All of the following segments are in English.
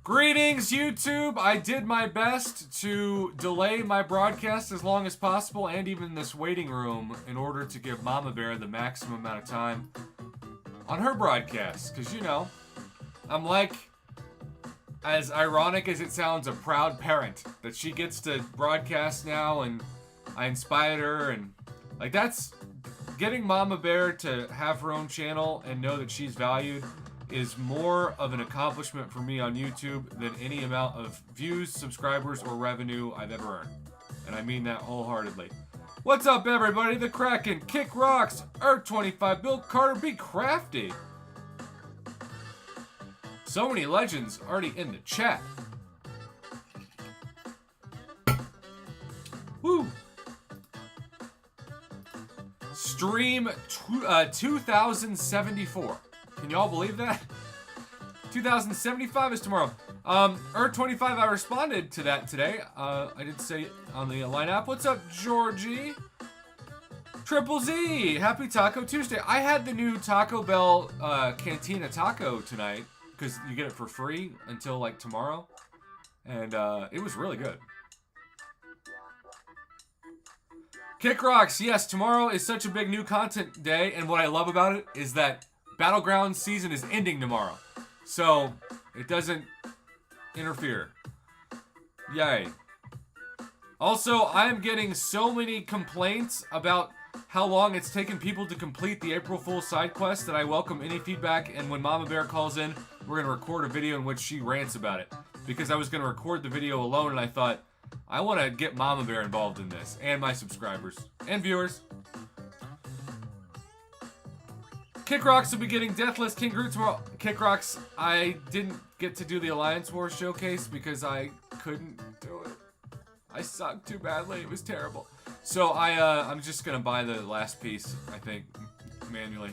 Greetings, YouTube. I did my best to delay my broadcast as long as possible and even this waiting room in order to give Mama Bear the maximum amount of time on her broadcast. Because, you know, I'm like, as ironic as it sounds, a proud parent that she gets to broadcast now, and I inspired her, and like that's getting Mama Bear to have her own channel and know that she's valued is more of an accomplishment for me on YouTube than any amount of views, subscribers, or revenue I've ever earned. And I mean that wholeheartedly. What's up, everybody? The Kraken, Kick Rocks, Earth25, Bill Carter, Be Crafty. So many legends already in the chat. Woo! Stream 2074. Can y'all believe that? 2075 is tomorrow. Earth25, I responded to that today. I did say on the lineup. What's up, Georgie? Triple Z, happy Taco Tuesday. I had the new Taco Bell Cantina Taco tonight because you get it for free until like tomorrow. And it was really good. Kick Rocks, yes, tomorrow is such a big new content day, and what I love about it is that Battleground season is ending tomorrow, so it doesn't interfere. Yay. Also, I'm getting so many complaints about how long it's taken people to complete the April Fool's side quest that I welcome any feedback, and when Mama Bear calls in, we're going to record a video in which she rants about it. Because I was going to record the video alone, and I thought, I want to get Mama Bear involved in this, and my subscribers, and viewers. Kick Rocks will be getting Deathless King Groot tomorrow. Kick Rocks, I didn't get to do the Alliance War showcase because I couldn't do it. I sucked too badly. It was terrible. So I'm just gonna buy the last piece, I think, manually.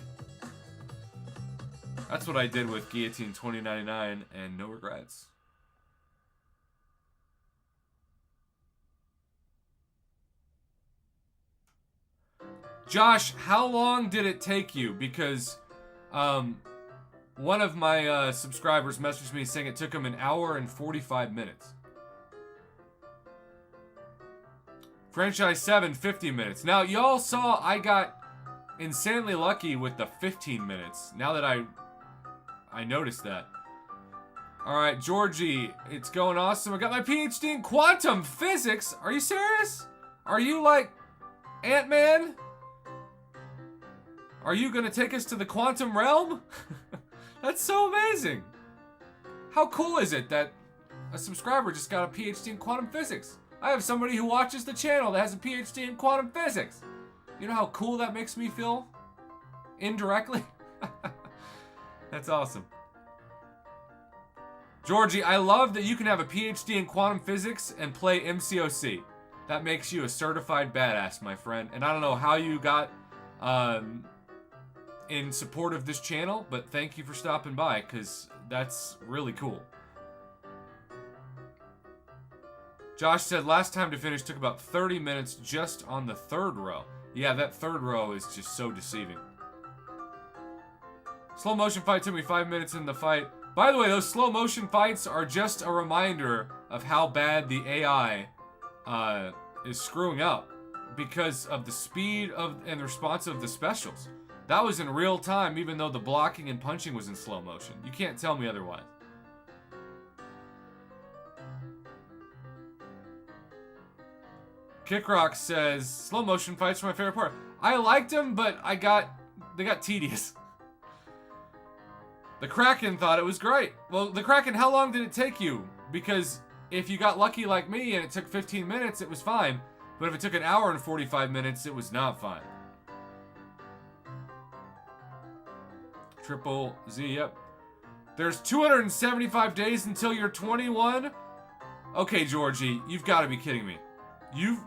That's what I did with Guillotine 2099, and no regrets. Josh, how long did it take you? Because one of my subscribers messaged me saying it took him 1 hour and 45 minutes. Franchise 7, 50 minutes. Now, y'all saw I got insanely lucky with the 15 minutes. Now that I noticed that. Alright, Georgie, it's going awesome. I got my PhD in quantum physics. Are you serious? Are you like Ant-Man? Are you gonna take us to the quantum realm? That's so amazing. How cool is it that a subscriber just got a PhD in quantum physics? I have somebody who watches the channel that has a PhD in quantum physics. You know how cool that makes me feel? Indirectly? That's awesome. Georgie, I love that you can have a PhD in quantum physics and play MCOC. That makes you a certified badass, my friend. And I don't know how you got in support of this channel, but thank you for stopping by, because that's really cool. Josh said last time to finish took about 30 minutes just on the third row. Yeah, that third row is just so deceiving. Slow motion fight took me 5 minutes in the fight. By the way, those slow motion fights are just a reminder of how bad the AI is screwing up because of the speed of and the response of the specials. That was in real time, even though the blocking and punching was in slow motion. You can't tell me otherwise. Kickrock says, slow motion fights are my favorite part. I liked them, but they got tedious. The Kraken thought it was great. Well, the Kraken, how long did it take you? Because if you got lucky like me and it took 15 minutes, it was fine. But if it took 1 hour and 45 minutes, it was not fine. Triple Z, yep. There's 275 days until you're 21? Okay, Georgie, you've got to be kidding me. You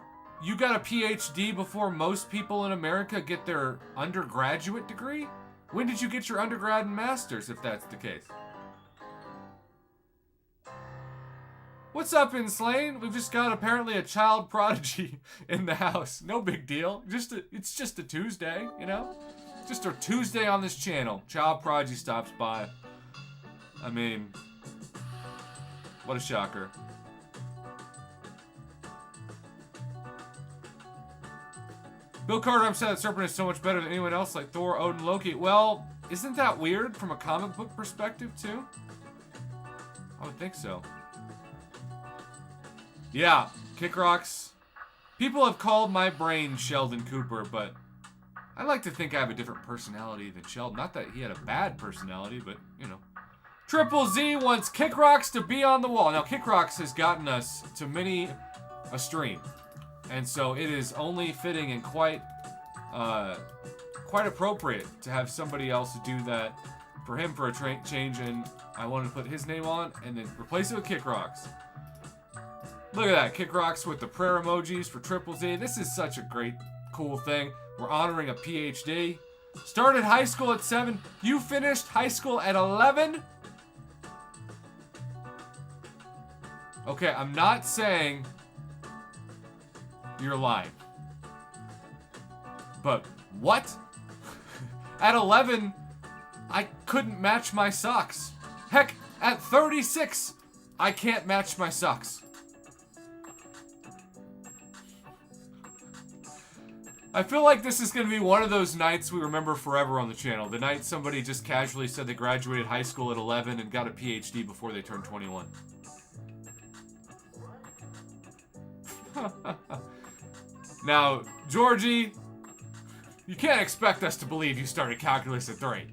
got a PhD before most people in America get their undergraduate degree? When did you get your undergrad and master's, if that's the case? What's up, Inslane? We've just got apparently a child prodigy in the house. No big deal. It's just a Tuesday, you know? Just a Tuesday on this channel. Child prodigy stops by. I mean, What a shocker. Bill Carter, I'm sad that Serpent is so much better than anyone else like Thor, Odin, Loki. Well, isn't that weird from a comic book perspective, too? I would think so. Yeah, Kick Rocks. People have called my brain Sheldon Cooper, but I like to think I have a different personality than Sheldon. Not that he had a bad personality, but, you know. Triple Z wants Kick Rocks to be on the wall. Now, Kick Rocks has gotten us to many a stream. And so it is only fitting and quite appropriate to have somebody else do that for him for a change. And I wanted to put his name on and then replace it with Kick Rocks. Look at that, Kick Rocks with the prayer emojis for Triple Z. This is such a great, cool thing. We're honoring a PhD. Started high school at 7. You finished high school at 11? Okay, I'm not saying you're lying. But what? At 11, I couldn't match my socks. Heck, at 36, I can't match my socks. I feel like this is going to be one of those nights we remember forever on the channel. The night somebody just casually said they graduated high school at 11 and got a PhD before they turned 21. Now, Georgie, you can't expect us to believe you started calculus at 3.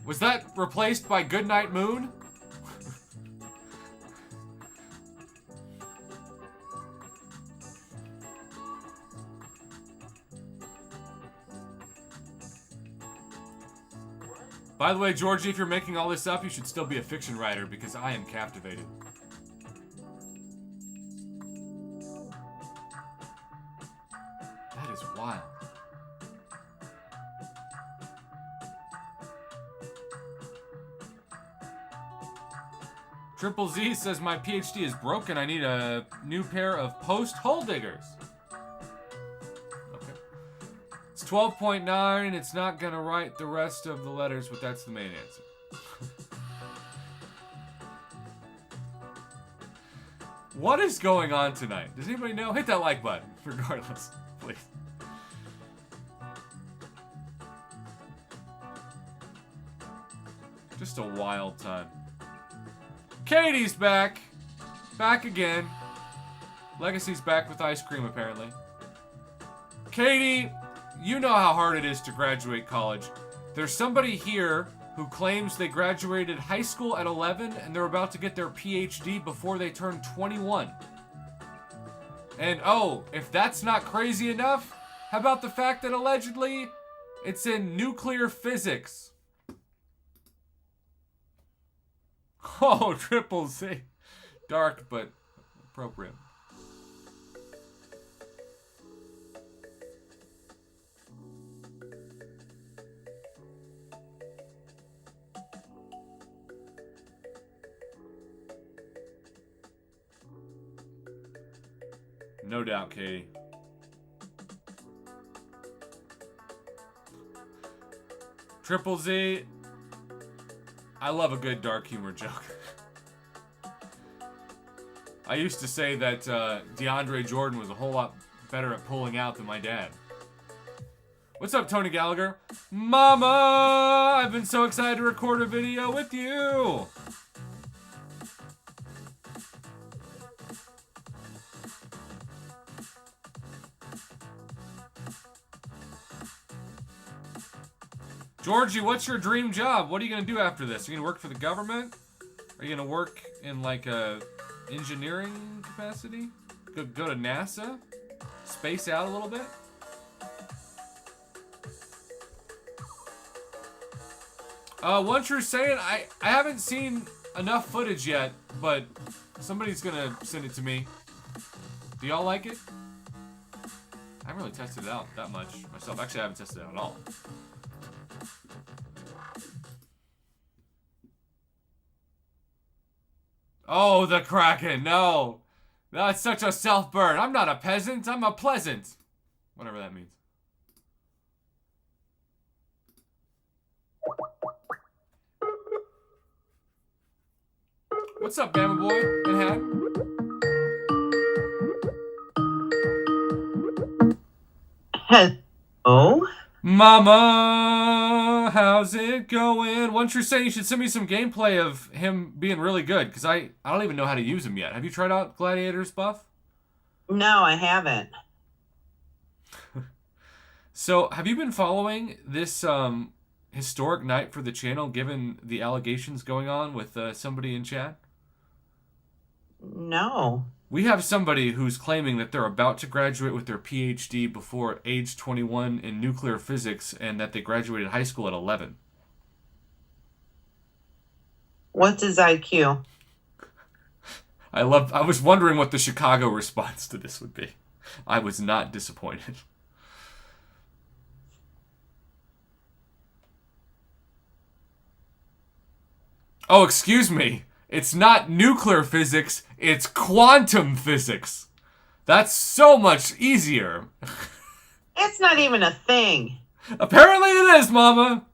Was that replaced by Goodnight Moon? By the way, Georgie, if you're making all this up, you should still be a fiction writer because I am captivated. That is wild. Triple Z says my PhD is broken. I need a new pair of post hole diggers. Okay. It's 12.9. It's not gonna write the rest of the letters, but that's the main answer. What is going on tonight? Does anybody know? Hit that like button, regardless, please. Just a wild time. Katie's back. Back again. Legacy's back with ice cream, apparently. Katie, you know how hard it is to graduate college. There's somebody here who claims they graduated high school at 11 and they're about to get their PhD before they turn 21. And oh, if that's not crazy enough, how about the fact that allegedly it's in nuclear physics? Oh, Triple Z. Dark, but appropriate. No doubt, Katie. Triple Z. I love a good dark humor joke. I used to say that DeAndre Jordan was a whole lot better at pulling out than my dad. What's up, Tony Gallagher? Mama! I've been so excited to record a video with you! Georgie, what's your dream job? What are you going to do after this? Are you going to work for the government? Are you going to work in like a engineering capacity? Go to NASA? Space out a little bit? One true saying, I haven't seen enough footage yet, but somebody's going to send it to me. Do y'all like it? I haven't really tested it out that much myself. Actually, I haven't tested it out at all. Oh, the Kraken, no. That's such a self-burn. I'm not a peasant, I'm a pleasant. Whatever that means. What's up, Bama boy? And Hat. Hello? Mama, how's it going? One True saying you should send me some gameplay of him being really good, because I don't even know how to use him yet. Have you tried out Gladiator's buff? No, I haven't. So, have you been following this historic night for the channel, given the allegations going on with somebody in chat? No. We have somebody who's claiming that they're about to graduate with their PhD before age 21 in nuclear physics, and that they graduated high school at 11. What's his IQ? I was wondering what the Chicago response to this would be. I was not disappointed. Oh, excuse me. It's not nuclear physics, it's quantum physics. That's so much easier. It's not even a thing. Apparently it is, Mama.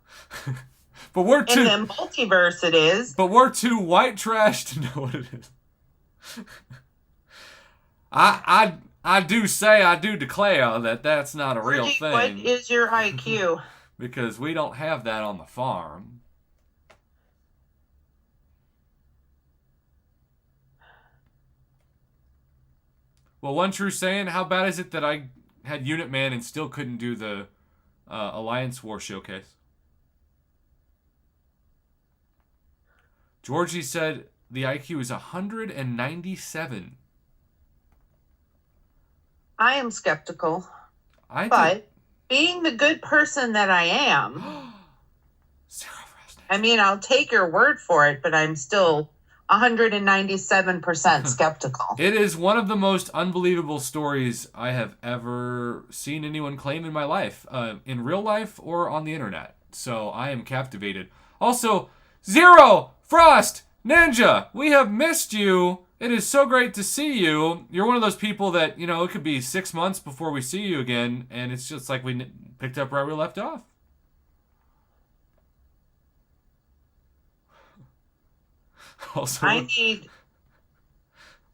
But we're too... In the multiverse it is. But we're too white trash to know what it is. I do declare that that's not a real thing. What is your IQ? Because we don't have that on the farm. Well, One True saying, how bad is it that I had Unit Man and still couldn't do the Alliance War showcase? Georgie said the IQ is 197. I am skeptical. But being the good person that I am, I mean, I'll take your word for it, but I'm still 197% skeptical. It is one of the most unbelievable stories I have ever seen anyone claim in my life, in real life or on the internet. So I am captivated. Also, Zero, Frost, Ninja, we have missed you. It is so great to see you. You're one of those people that, you know, it could be 6 months before we see you again, and it's just like we picked up where we left off. Also, I need...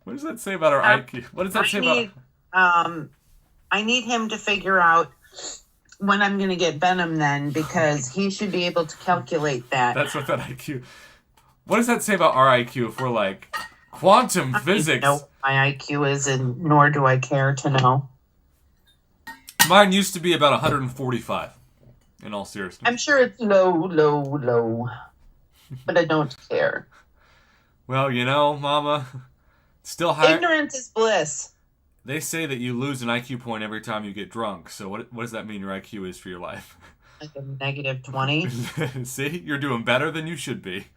What does that say about our IQ? What does that say about... I need him to figure out when I'm going to get Venom then, because he should be able to calculate that. That's what that IQ... What does that say about our IQ if we're like, quantum physics? I don't know what my IQ is, and nor do I care to know. Mine used to be about 145, in all seriousness. I'm sure it's low. But I don't care. Well, you know, Mama, still higher. Ignorance is bliss. They say that you lose an IQ point every time you get drunk. So what does that mean your IQ is for your life? Like a negative 20. See? You're doing better than you should be.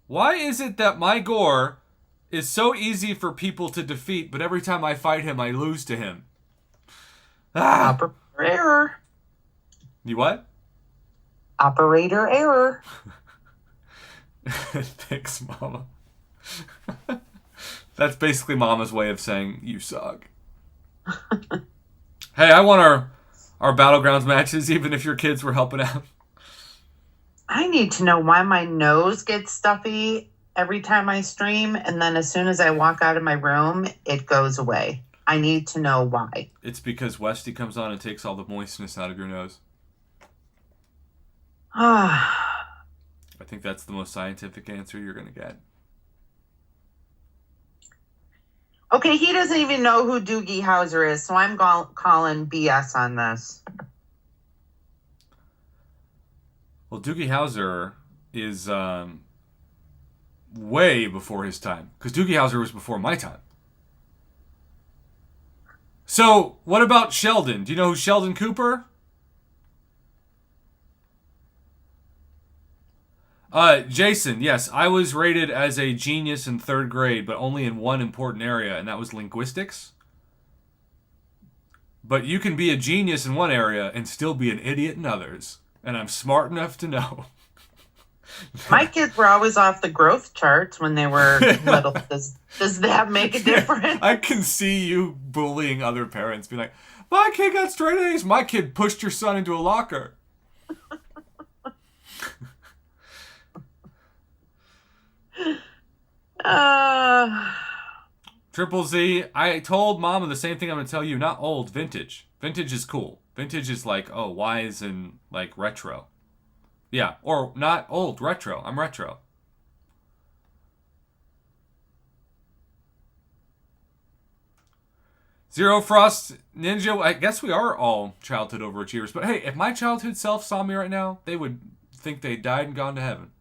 Why is it that my Gore is so easy for people to defeat, but every time I fight him, I lose to him? Operator error. You what? Operator error. Thanks, Mama. That's basically Mama's way of saying, you suck. Hey, I want our Battlegrounds matches, even if your kids were helping out. I need to know why my nose gets stuffy every time I stream, and then as soon as I walk out of my room, it goes away. I need to know why. It's because Westy comes on and takes all the moistness out of your nose. I think that's the most scientific answer you're going to get. Okay, he doesn't even know who Doogie Howser is, so I'm calling BS on this. Well, Doogie Howser is way before his time, because Doogie Howser was before my time. So, what about Sheldon? Do you know who Sheldon Cooper? Jason, yes, I was rated as a genius in 3rd grade, but only in one important area, and that was linguistics. But you can be a genius in one area and still be an idiot in others. And I'm smart enough to know. My kids were always off the growth charts when they were little. Does that make a difference? I can see you bullying other parents. Be like, my kid got straight A's. My kid pushed your son into a locker. Triple Z, I told Mama the same thing I'm going to tell you. Not old, vintage. Vintage is cool. Vintage is like, oh, wise and like retro. Yeah, or not old, retro. I'm retro. Zero Frost Ninja, I guess we are all childhood overachievers. But hey, if my childhood self saw me right now, they would think they died and gone to heaven.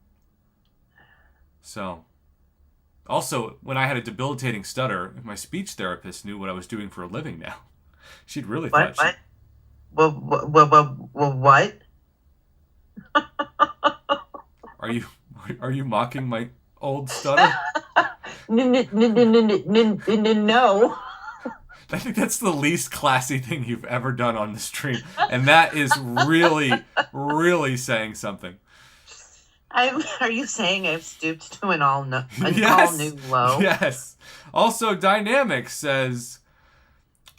So, also, when I had a debilitating stutter, if my speech therapist knew what I was doing for a living now, she'd really What? thought What? Are you mocking my old stutter? No. I think that's the least classy thing you've ever done on the stream. And that is really, really saying something. Are you saying I've stooped to an all new low? Yes. Also, Dynamic says,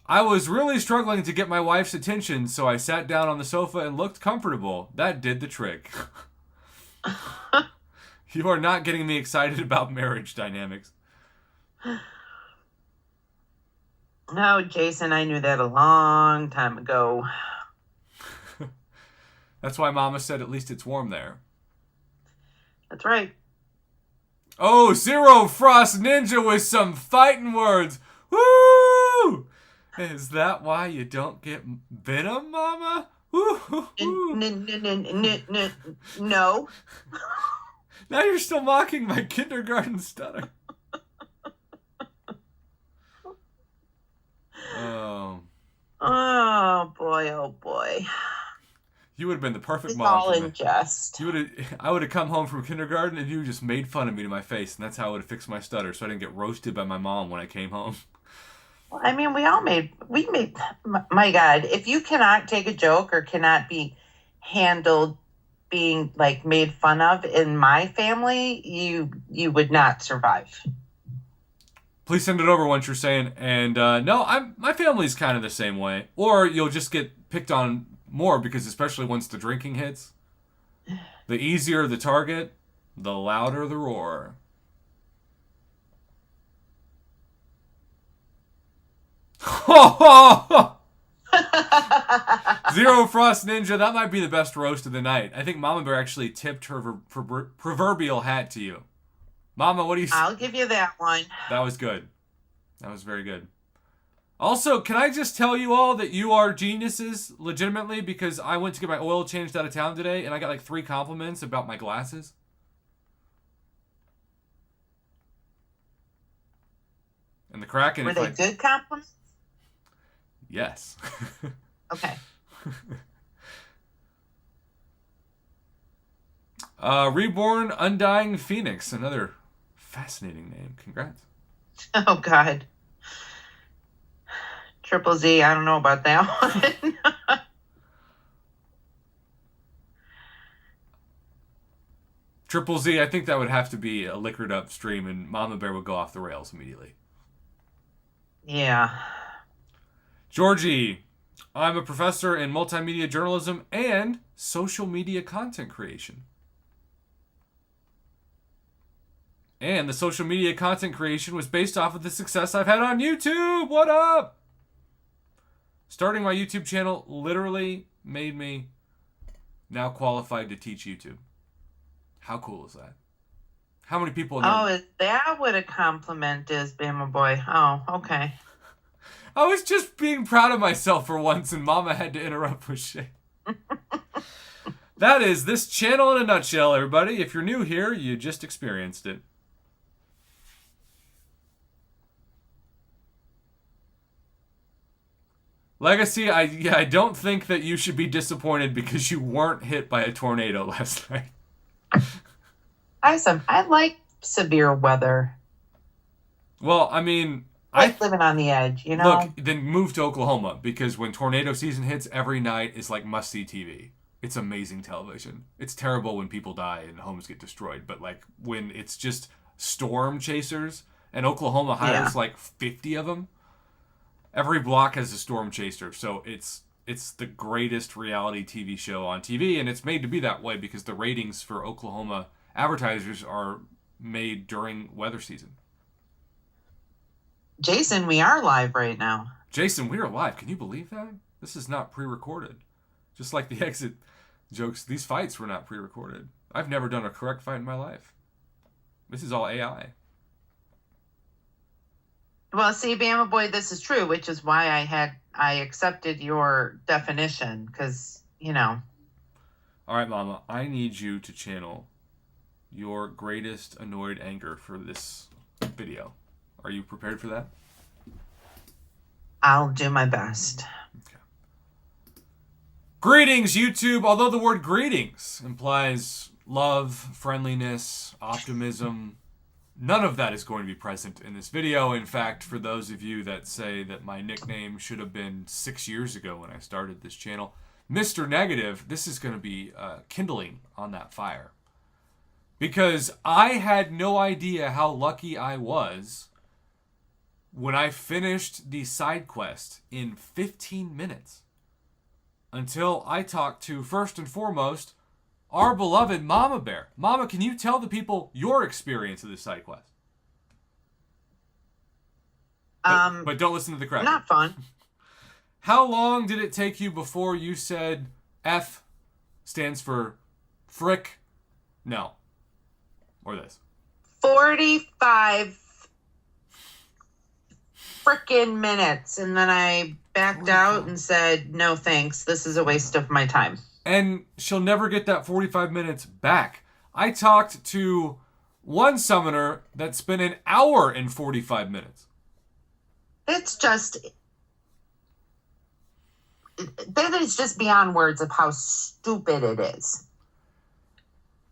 I was really struggling to get my wife's attention, so I sat down on the sofa and looked comfortable. That did the trick. You are not getting me excited about marriage, Dynamics. No, Jason, I knew that a long time ago. That's why Mama said at least it's warm there. That's right. Oh, Zero Frost Ninja with some fighting words. Woo! Is that why you don't get venom, Mama? Woo! No. Now you're still mocking my kindergarten stutter. Oh boy, oh boy. You would have been the perfect It's mom. all in jest. I would have come home from kindergarten and you just made fun of me to my face, and that's how I would have fixed my stutter, so I didn't get roasted by my mom when I came home. I mean, we made, my God, if you cannot take a joke or cannot be handled being like made fun of in my family, you would not survive. Please send it over once you're saying, and no, my family's kind of the same way. Or you'll just get picked on more because especially once the drinking hits, the easier the target, the louder the roar. Zero Frost Ninja, that might be the best roast of the night. I think Mama Bear actually tipped her proverbial hat to you. Mama, what do you say? I'll give you that one. That was good. That was very good. Also, can I just tell you all that you are geniuses, legitimately, because I went to get my oil changed out of town today, and I got like 3 compliments about my glasses. And the Kraken... Were they good compliments? Yes. Okay. Reborn Undying Phoenix, another fascinating name. Congrats. Oh, God. Triple Z, I don't know about that one. Triple Z, I think that would have to be a liquored up stream, and Mama Bear would go off the rails immediately. Yeah. Georgie, I'm a professor in multimedia journalism and social media content creation. And the social media content creation was based off of the success I've had on YouTube. What up? Starting my YouTube channel literally made me now qualified to teach YouTube. How cool is that? How many people know? Oh, is that what a compliment is, Bama Boy? Oh, okay. I was just being proud of myself for once, and Mama had to interrupt with shit. That is this channel in a nutshell, everybody. If you're new here, you just experienced it. Legacy, I don't think that you should be disappointed because you weren't hit by a tornado last night. I like severe weather. Well, I mean... I like living on the edge, you know? Look, then move to Oklahoma, because when tornado season hits, every night is like must-see TV. It's amazing television. It's terrible when people die and homes get destroyed, but like when it's just storm chasers, and Oklahoma hires like 50 of them, every block has a storm chaser, so it's the greatest reality TV show on TV, and it's made to be that way because the ratings for Oklahoma advertisers are made during weather season. Jason, we are live right now. Jason, we are live. Can you believe that? This is not pre-recorded. Just like the exit jokes, these fights were not pre-recorded. I've never done a correct fight in my life. This is all AI. Well, see, Bama Boy, this is true, which is why I accepted your definition, because, you know. All right, Mama, I need you to channel your greatest annoyed anger for this video. Are you prepared for that? I'll do my best. Okay. Greetings, YouTube. Although the word greetings implies love, friendliness, optimism, none of that is going to be present in this video. In fact, for those of you that say that my nickname should have been 6 years ago when I started this channel, Mr. Negative, this is going to be kindling on that fire. Because I had no idea how lucky I was when I finished the side quest in 15 minutes. Until I talked to, first and foremost, our beloved Mama Bear. Mama, can you tell the people your experience of this side quest? But don't listen to the crap. Not fun. How long did it take you before you said F stands for frick? No. Or this. 45 frickin' minutes. And then I backed out and said, no thanks. This is a waste of my time. And she'll never get that 45 minutes back. I talked to one summoner that spent an hour and 45 minutes. It's just... that is just beyond words of how stupid it is.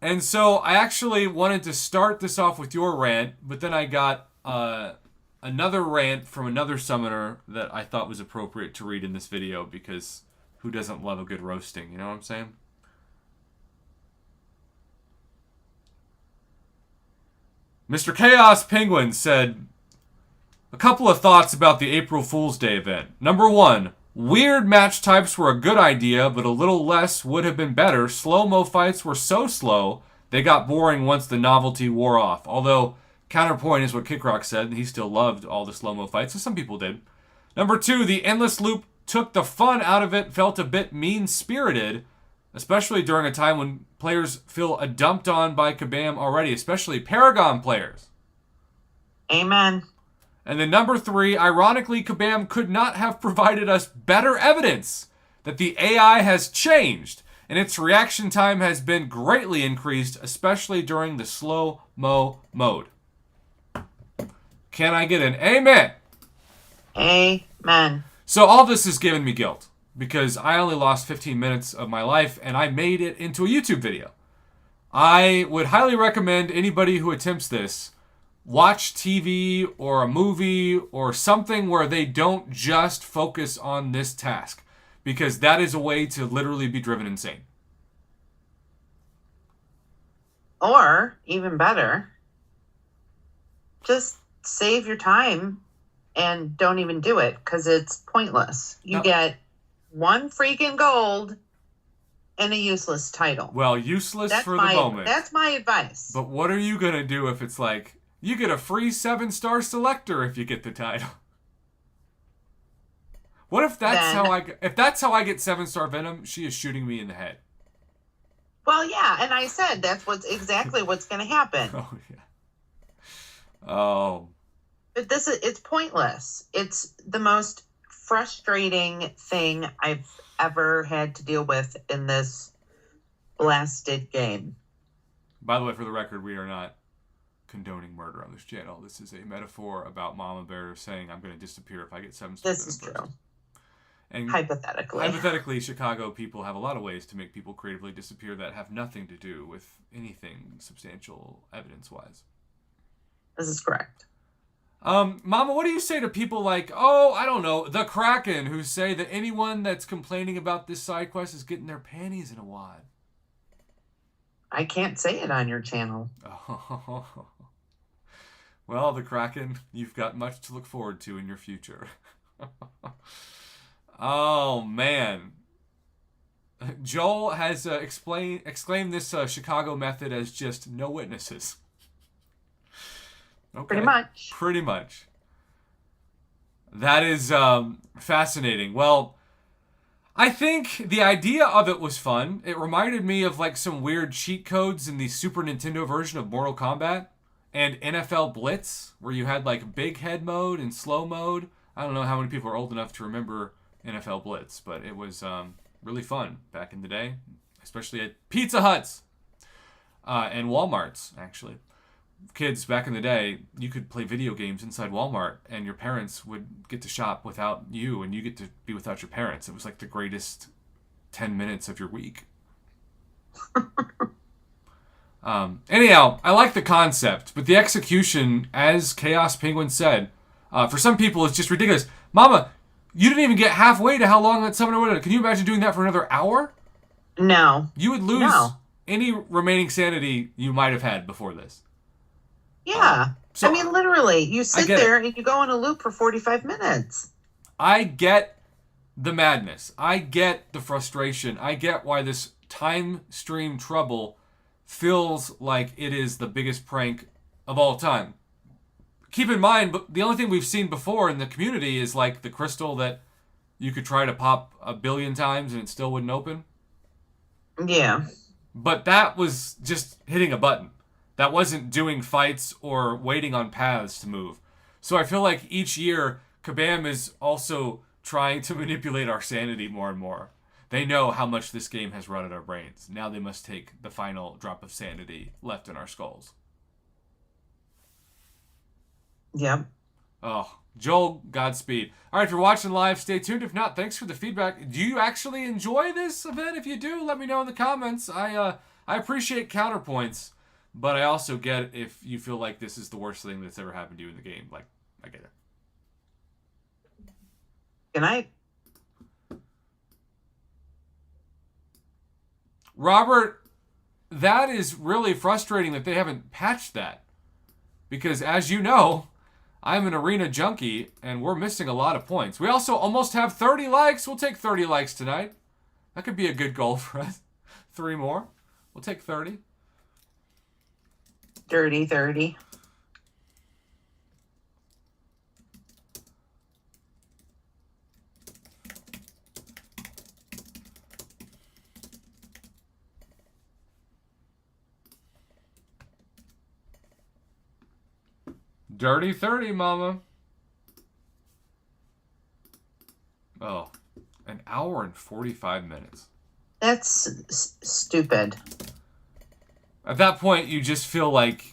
And so I actually wanted to start this off with your rant, but then I got another rant from another summoner that I thought was appropriate to read in this video, because who doesn't love a good roasting, you know what I'm saying? Mr. Chaos Penguin said, a couple of thoughts about the April Fool's Day event. Number one, weird match types were a good idea, but a little less would have been better. Slow-mo fights were so slow, they got boring once the novelty wore off. Although, counterpoint is what Kickrock said, and he still loved all the slow-mo fights, so some people did. Number two, the endless loop took the fun out of it, felt a bit mean-spirited, especially during a time when players feel dumped on by Kabam already, especially Paragon players. Amen. And then number three, ironically, Kabam could not have provided us better evidence that the AI has changed and its reaction time has been greatly increased, especially during the slow-mo mode. Can I get an amen? Amen. So all this has given me guilt because I only lost 15 minutes of my life and I made it into a YouTube video. I would highly recommend anybody who attempts this watch TV or a movie or something where they don't just focus on this task, because that is a way to literally be driven insane. Or, even better, just save your time and don't even do it, because it's pointless. You get one freaking gold and a useless title. Well, useless for the moment. That's my advice. But what are you going to do if it's like, you get a free 7-star selector if you get the title? What if that's how I get 7-star Venom? She is shooting me in the head. Well, yeah, and I said that's exactly what's going to happen. Oh yeah. Oh. But it's pointless. It's the most frustrating thing I've ever had to deal with in this blasted game. By the way, for the record, we are not condoning murder on this channel. This is a metaphor about Mama Bear saying I'm going to disappear if I get 7 stars. This is true. And hypothetically, Chicago people have a lot of ways to make people creatively disappear that have nothing to do with anything substantial evidence-wise. This is correct. Mama, what do you say to people like, oh, I don't know, the Kraken, who say that anyone that's complaining about this side quest is getting their panties in a wad? I can't say it on your channel. Oh. Well, the Kraken, you've got much to look forward to in your future. Oh, man. Joel has exclaimed this Chicago method as just no witnesses. Okay. Pretty much. Pretty much. That is fascinating. Well, I think the idea of it was fun. It reminded me of like some weird cheat codes in the Super Nintendo version of Mortal Kombat and NFL Blitz, where you had like big head mode and slow mode. I don't know how many people are old enough to remember NFL Blitz, but it was really fun back in the day, especially at Pizza Huts and Walmarts, actually. Kids back in the day, you could play video games inside Walmart, and your parents would get to shop without you, and you get to be without your parents. It was like the greatest 10 minutes of your week. Anyhow, I like the concept, but the execution, as Chaos Penguin said, for some people, it's just ridiculous. Mama, you didn't even get halfway to how long that summoner would have. Can you imagine doing that for another hour? No. You would lose any remaining sanity you might have had before this. Yeah. So I mean, literally, you sit there it. and you go on a loop for 45 minutes. I get the madness. I get the frustration. I get why this time stream trouble feels like it is the biggest prank of all time. Keep in mind, but the only thing we've seen before in the community is like the crystal that you could try to pop 1 billion times and it still wouldn't open. Yeah. But that was just hitting a button. That wasn't doing fights or waiting on paths to move. So I feel like each year, Kabam is also trying to manipulate our sanity more and more. They know how much this game has rotted our brains. Now they must take the final drop of sanity left in our skulls. Yep. Oh, Joel, Godspeed. All right, if you're watching live, stay tuned. If not, thanks for the feedback. Do you actually enjoy this event? If you do, let me know in the comments. I appreciate counterpoints. But I also get if you feel like this is the worst thing that's ever happened to you in the game. Like, I get it. Good night. Robert, that is really frustrating that they haven't patched that. Because as you know, I'm an arena junkie and we're missing a lot of points. We also almost have 30 likes. We'll take 30 likes tonight. That could be a good goal for us. 3 more. We'll take 30. Dirty 30. Dirty 30, mama. Oh, an hour and 45 minutes. That's stupid. At that point, you just feel like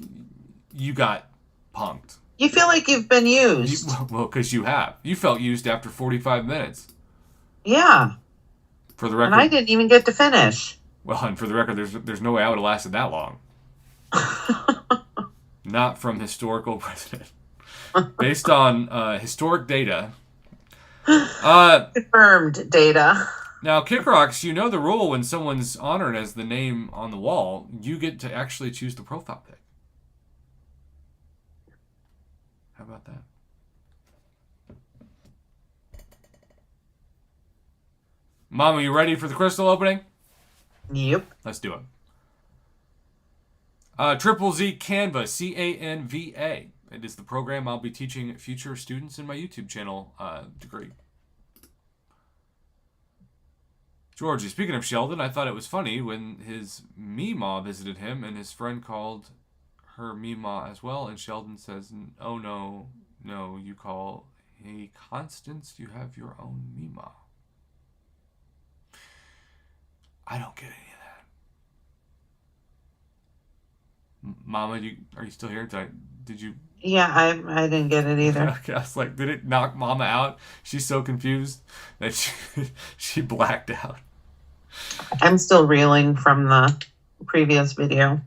you got punked. You feel like you've been used. Well, because you have. You felt used after 45 minutes. Yeah. For the record. And I didn't even get to finish. Well, and for the record, there's no way I would have lasted that long. Not from historical precedent. Based on historic data. Confirmed data. Now, Kickrocks, you know the rule when someone's honored as the name on the wall, you get to actually choose the profile pic. How about that? Mama, you ready for the crystal opening? Yep. Let's do it. Triple Z Canva, C-A-N-V-A. It is the program I'll be teaching future students in my YouTube channel degree. Georgie, speaking of Sheldon, I thought it was funny when his Meemaw visited him and his friend called her Meemaw as well, and Sheldon says, oh no, you call, hey Constance, you have your own Meemaw. I don't get any of that. Mama, are you still here? Did you? Yeah, I didn't get it either. Okay, I was like, did it knock Mama out? She's so confused that she blacked out. I'm still reeling from the previous video.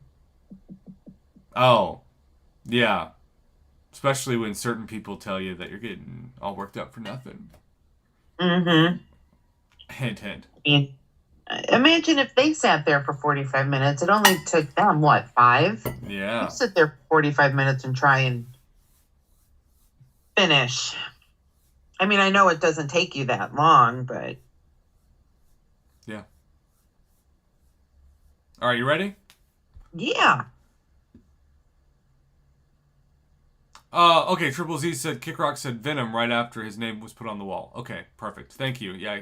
Oh, yeah. Especially when certain people tell you that you're getting all worked up for nothing. Mm-hmm. Hint, hint. I mean, imagine if they sat there for 45 minutes. It only took them, what, 5? Yeah. You sit there for 45 minutes and try and finish. I mean, I know it doesn't take you that long, but... Yeah. All right, you ready? Yeah. Okay, Triple Z said, Kickrock said Venom right after his name was put on the wall. Okay, perfect. Thank you. Yeah,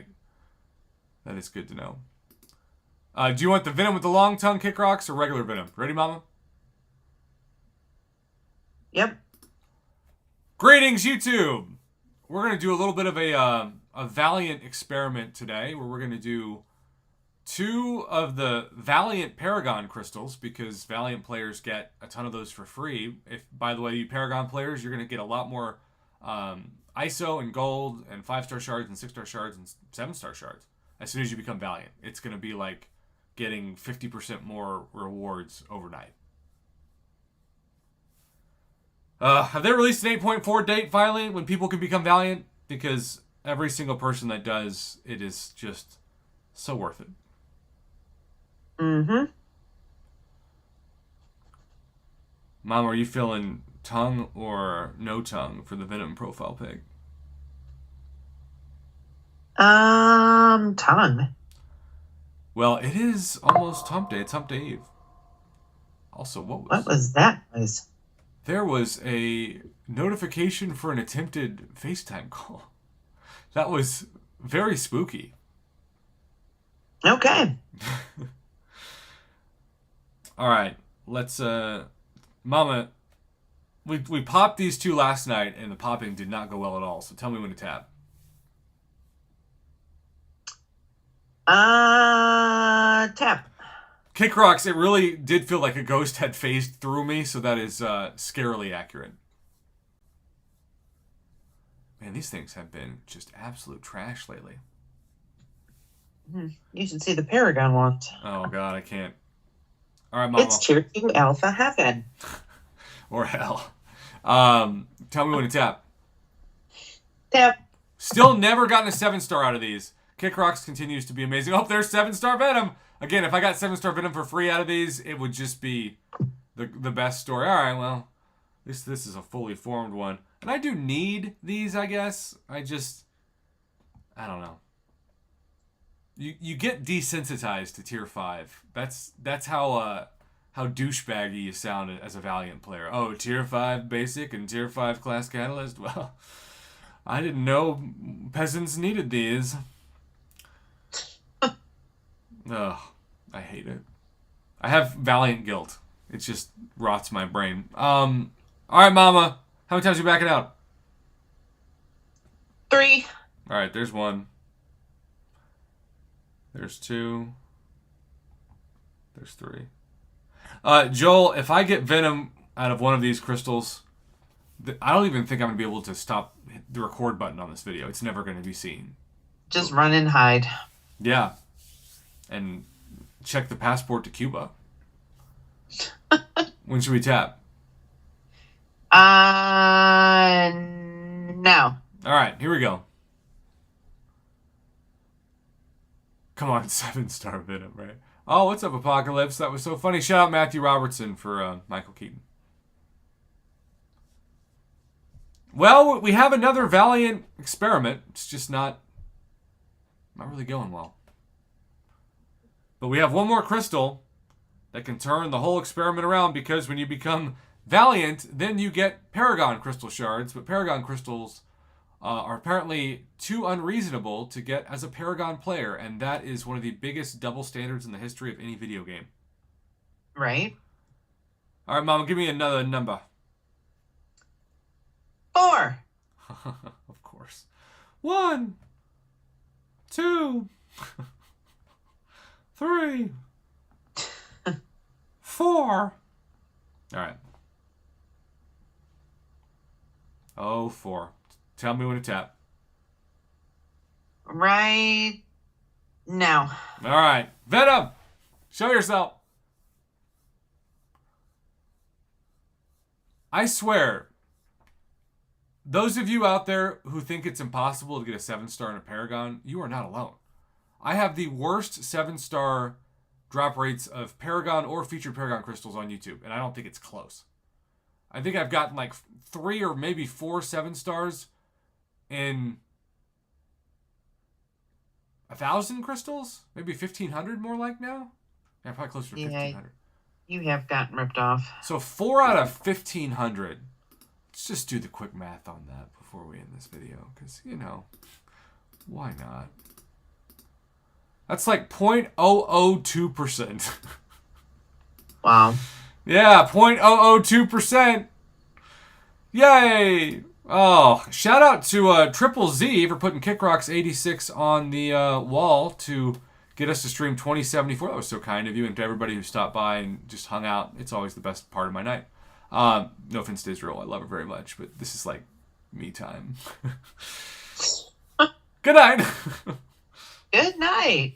that is good to know. Do you want the Venom with the long tongue, Kickrocks, or regular Venom? Ready, Mama? Yep. Greetings, YouTube! We're going to do a little bit of a Valiant experiment today, where we're going to do 2 of the Valiant Paragon crystals, because Valiant players get a ton of those for free. If, by the way, you Paragon players, you're going to get a lot more ISO and gold and 5-star shards and 6-star shards and 7-star shards as soon as you become Valiant. It's going to be like getting 50% more rewards overnight. Have they released an 8.4 date finally when people can become Valiant? Because every single person that does, it is just so worth it. Mm-hmm. Mom, are you feeling tongue or no tongue for the Venom profile pic? Tongue. Well, it is almost hump day. It's hump day eve. Also, What was that noise? There was a notification for an attempted FaceTime call. That was very spooky. Okay. All right, let's Mama, we popped these 2 last night and the popping did not go well at all. So tell me when to tap. Tap. Kickrocks, it really did feel like a ghost had phased through me, so that is scarily accurate. Man, these things have been just absolute trash lately. You should see the Paragon ones. Oh, God, I can't. All right, Mama. It's tier 2 alpha heaven. Or hell. Tell me when to tap. Tap. Still never gotten a 7-star out of these. Kickrocks continues to be amazing. Oh, there's 7-star Venom. Again, if I got 7-star Venom for free out of these, it would just be the best story. All right, well, at least this is a fully formed one. And I do need these, I guess. I don't know. You get desensitized to tier 5. That's how douchebaggy you sound as a Valiant player. Oh, tier 5 basic and tier 5 class catalyst? Well, I didn't know peasants needed these. Ugh, I hate it. I have Valiant guilt. It just rots my brain. All right, Mama. How many times are you backing out? 3. All right, there's 1. There's 2. There's 3. Joel, if I get Venom out of one of these crystals, I don't even think I'm going to be able to stop the record button on this video. It's never going to be seen. Just run and hide. Yeah. And check the passport to Cuba. When should we tap? Now. All right, here we go. Come on, 7-star Venom, right? Oh, what's up, Apocalypse? That was so funny. Shout out Matthew Robertson for Michael Keaton. Well, we have another Valiant experiment. It's just not really going well. But we have one more crystal that can turn the whole experiment around, because when you become Valiant, then you get Paragon crystal shards. But Paragon crystals are apparently too unreasonable to get as a Paragon player, and that is one of the biggest double standards in the history of any video game. Right. All right, Mama, give me another number. 4. Of course. 1, 2, 3, 4. All right. Oh, 4. Tell me when to tap. Right now. All right. Venom, show yourself. I swear, those of you out there who think it's impossible to get a 7-star in a Paragon, you are not alone. I have the worst 7-star drop rates of Paragon or featured Paragon crystals on YouTube, and I don't think it's close. I think I've gotten like 3 or maybe 4 7-stars in 1,000 crystals? Maybe 1,500 more like now? Yeah, probably closer to 1,500. You have gotten ripped off. So 4 out of 1,500. Let's just do the quick math on that before we end this video, because, you know, why not? That's like 0.002%. Wow. Yeah, 0.002%. Yay! Oh, shout out to Triple Z for putting Kickrocks 86 on the wall to get us to stream 2074. That was so kind of you, and to everybody who stopped by and just hung out. It's always the best part of my night. No offense to Israel, I love her very much, but this is like me time. Good night. Good night.